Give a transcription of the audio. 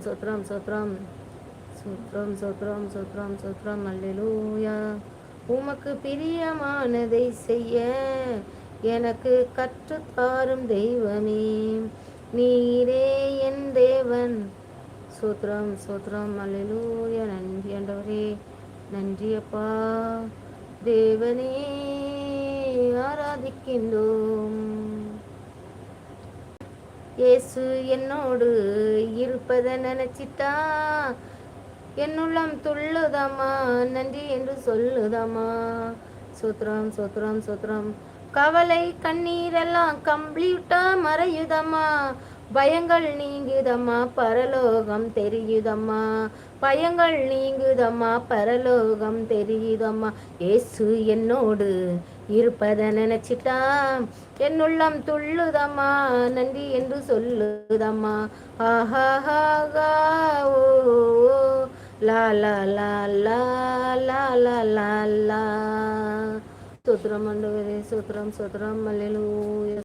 சோத்ரம் சோத்ரம் சோத்ரம் சோத்ரம் சோத்ரம் சோத்ரம் அல்லேலூயா. உமக்கு பிரியமானதை செய்ய எனக்கு கற்றுத்தாரும் தெய்வமே, நீரே என் தேவன். சோத்ரம் சோத்ரம் அல்லேலூயா. நன்றி ஆண்டவரே, நன்றி அப்பா. தேவனே ஆராதிக்கின்றோம். இயேசு என்னோடு இருப்பதை நினைச்சிட்டா என்னுள்ளம் துள்ளுதம்மா, நன்றி என்று சொல்லுதம்மா. சோத்ரம் சோத்ரம் சோத்ரம். கவலை கண்ணீரெல்லாம் கம்ப்ளீட்டா மறையுதம்மா, பயங்கள் நீங்குதம்மா, பரலோகம் தெரியுதம்மா, பயங்கள் நீங்குதம்மா, பரலோகம் தெரியுதம்மா. இயேசு என்னோடு இருப்பதை நினைச்சிட்டா என்னுள்ளம் துள்ளுதம்மா, நன்றி என்று சொல்லுதம்மா. ஆஹாஹா ஓ லா லா லா லா லா லா லா லா. சோத்ரம் ஆண்டவரே, சோத்ரம் சோத்ரம் அல்லேலூயா.